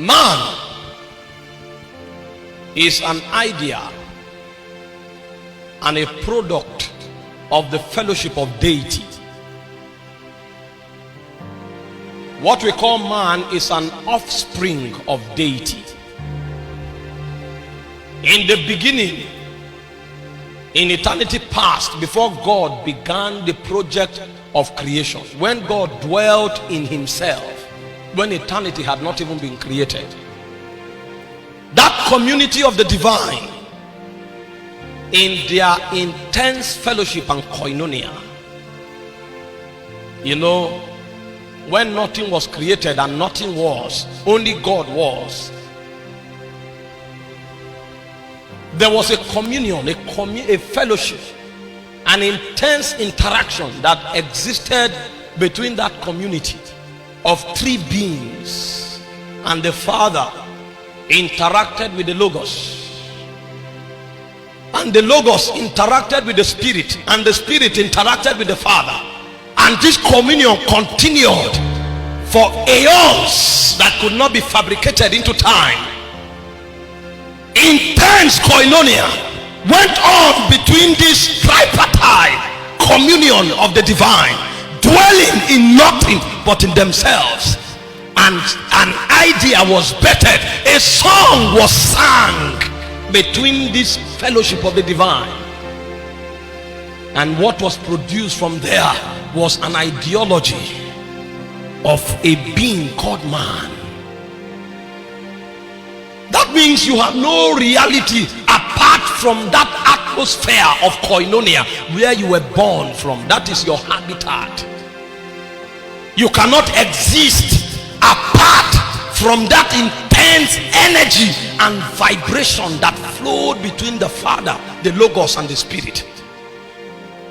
Man is an idea and a product of the fellowship of deity. What we call man is an offspring of deity. In the beginning, in eternity past, before God began the project of creation, when God dwelt in himself, when eternity had not even been created, that community of the divine, in their intense fellowship and koinonia, you know, when nothing was created and nothing was, only God was, there was a communion, a fellowship, an intense interaction that existed between that community of three beings. And the Father interacted with the Logos, and the Logos interacted with the Spirit, and the Spirit interacted with the Father. And this communion continued for aeons that could not be fabricated into time. Intense koinonia went on between this tripartite communion of the divine, dwelling in nothing but in themselves. And an idea was bettered, a song was sung between this fellowship of the divine, and what was produced from there was an ideology of a being called man. That means you have no reality apart from that atmosphere of koinonia where you were born from. That is your habitat. You cannot exist apart from that intense energy and vibration that flowed between the Father, the Logos, and the Spirit.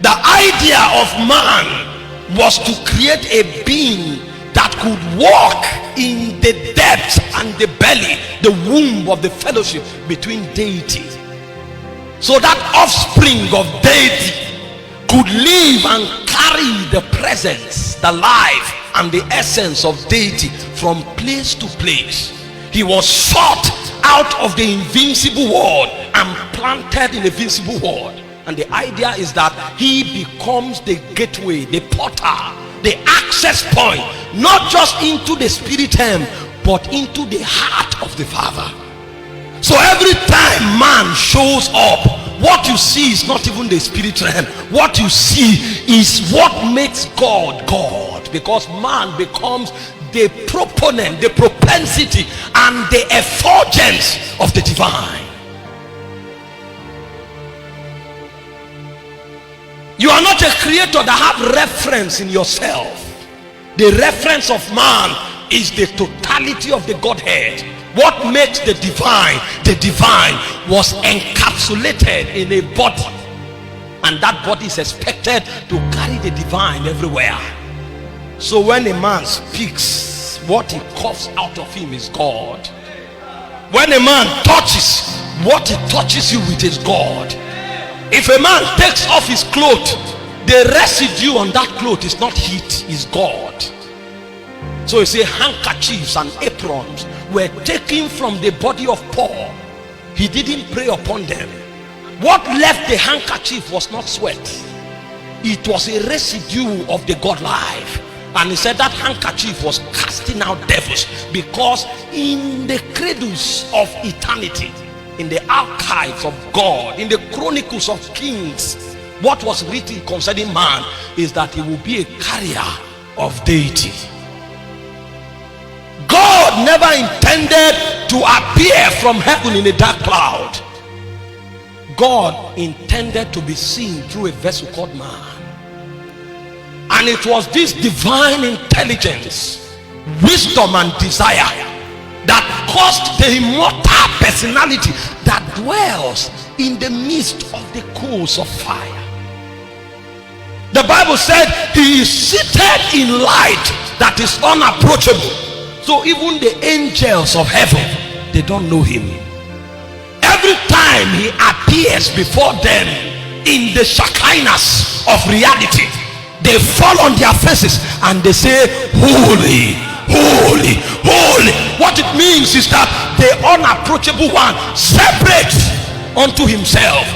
The idea of man was to create a being that could walk in the depths and the belly, the womb of the fellowship between deity, so that offspring of deity could live and carry the presence, the life, and the essence of deity from place to place. He was sought out of the invincible world and planted in the visible world. And the idea is that he becomes the gateway, the portal, the access point, not just into the spirit realm, but into the heart of the Father. So every time man shows up, what you see is not even the spirit realm. What you see is what makes God God, because man becomes the proponent, the propensity, and the effulgence of the divine. You are not a creator that have reference in yourself. The reference of man is the totality of the Godhead. What makes the divine was encapsulated in a body, and that body is expected to carry the divine everywhere. So when a man speaks, what he coughs out of him is God. When a man touches, what he touches you with is God. If a man takes off his clothes, the residue on that cloth is not heat, is God. So you say handkerchiefs and aprons were taken from the body of Paul. He didn't pray upon them. What left the handkerchief was not sweat, it was a residue of the God life. And he said that handkerchief was casting out devils, because in the cradles of eternity, in the archives of God, in the chronicles of kings, what was written concerning man is that he will be a carrier of deity. God never intended to appear from heaven in a dark cloud. God intended to be seen through a vessel called man. And it was this divine intelligence, wisdom, and desire that caused the immortal personality that dwells in the midst of the coals of fire. The Bible said he is seated in light that is unapproachable. So even the angels of heaven, they don't know him. Every time he appears before them in the Shekinahs of reality, they fall on their faces and they say, holy, holy, holy. What it means means is that the unapproachable one, separate unto himself.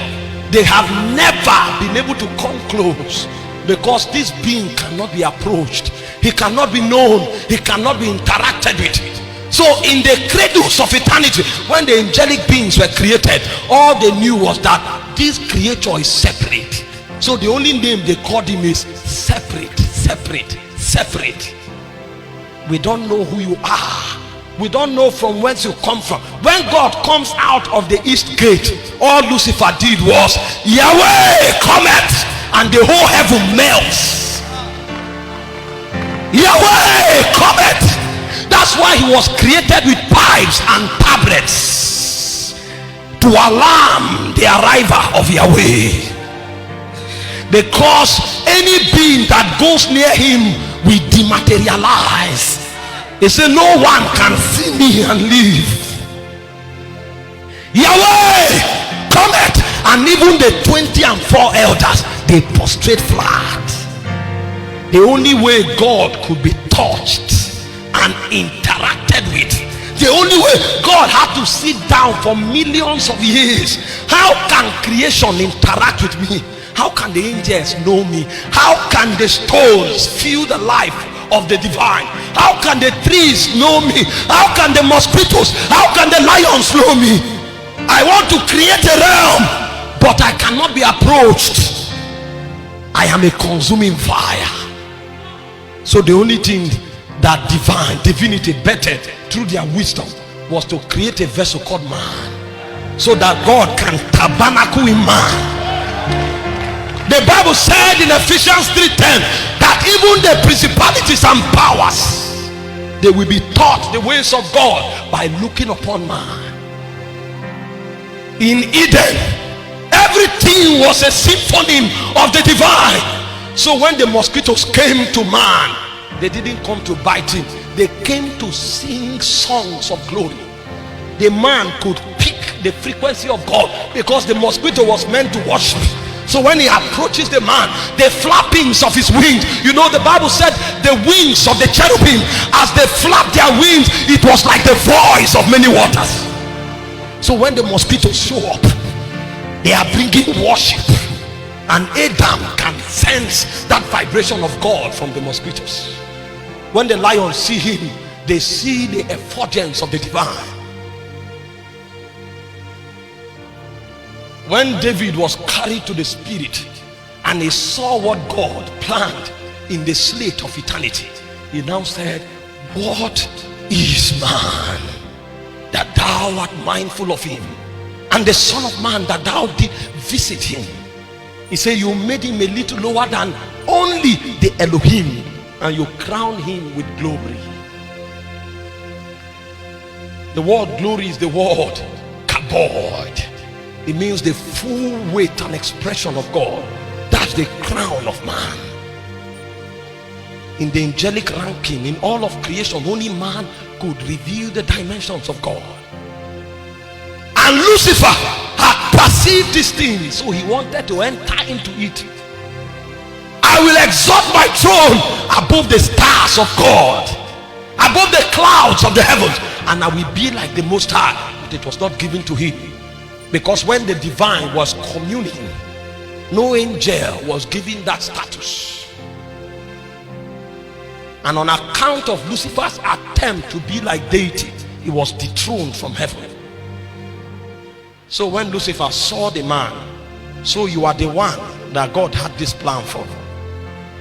They have never been able to come close, because this being cannot be approached. He cannot be known. He cannot be interacted with. So in the cradles of eternity, when the angelic beings were created, all they knew was that this creature is separate. So the only name they called him is separate, separate, separate. We don't know who you are. We don't know from whence you come from. When God comes out of the east gate, all Lucifer did was, Yahweh cometh, and the whole heaven melts. Yahweh cometh. That's why he was created with pipes and tablets, to alarm the arrival of Yahweh. Because any being that goes near him will dematerialize. He said, no one can see me and live. Yahweh cometh, and even the 24 elders, they prostrate flat. The only way God could be touched and interacted with, the only way God had to sit down for millions of years. How can creation interact with me? How can the angels know me? How can the stones feel the life of the divine? How can the trees know me? How can the mosquitoes, how can the lions know me? I want to create a realm, but I cannot be approached. I am a consuming fire. So the only thing that divinity bettered through their wisdom was to create a vessel called man, so that God can tabernacle in man. The Bible said in Ephesians 3:10 that even the principalities and powers, they will be taught the ways of God by looking upon man. In Eden, everything was a symphony of the divine. So when the mosquitoes came to man, they didn't come to bite him. They came to sing songs of glory. The man could pick the frequency of God, because the mosquito was meant to worship. So when he approaches the man, the flappings of his wings, you know, the Bible said the wings of the cherubim, as they flapped their wings, it was like the voice of many waters. So when the mosquitoes show up, they are bringing worship, and Adam can sense that vibration of God from the mosquitoes. When the lions see him, they see the effulgence of the divine. When David was carried to the spirit and he saw what God planned in the slate of eternity, he now said, what is man that thou art mindful of him, and the son of man that thou did visit him? He said, you made him a little lower than only the Elohim, and you crowned him with glory. The word glory is the word kabod. It means the full weight and expression of God. That's the crown of man. In the angelic ranking, in all of creation, only man could reveal the dimensions of God. And Lucifer had perceived this thing, so he wanted to enter into it. I will exalt my throne above the stars of God, above the clouds of the heavens, and I will be like the Most High. But it was not given to him, because when the divine was communing, no angel was given that status. And on account of Lucifer's attempt to be like deity, he was dethroned from heaven. So when Lucifer saw the man, so you are the one that God had this plan for,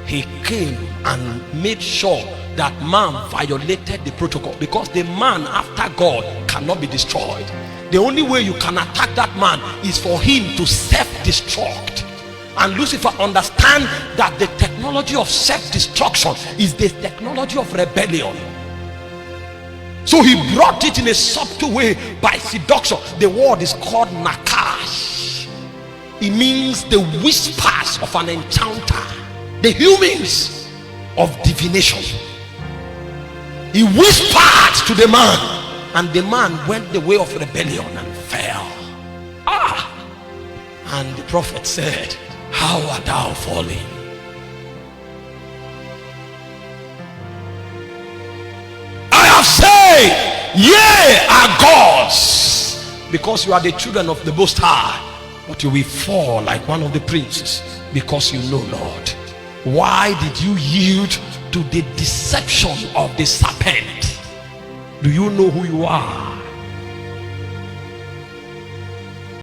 he came and made sure that man violated the protocol, because the man after God cannot be destroyed. The only way you can attack that man is for him to self-destruct. And Lucifer understands that the technology of self-destruction is the technology of rebellion. So he brought it in a subtle way by seduction. The word is called nakash. It means the whispers of an enchanter, the humings of divination. He whispered to the man, and the man went the way of rebellion and fell. And the prophet said, how art thou fallen? I have said, ye are gods, because you are the children of the Most High, but you will fall like one of the princes, because you know not. Why did you yield to the deception of the serpent? Do you know who you are?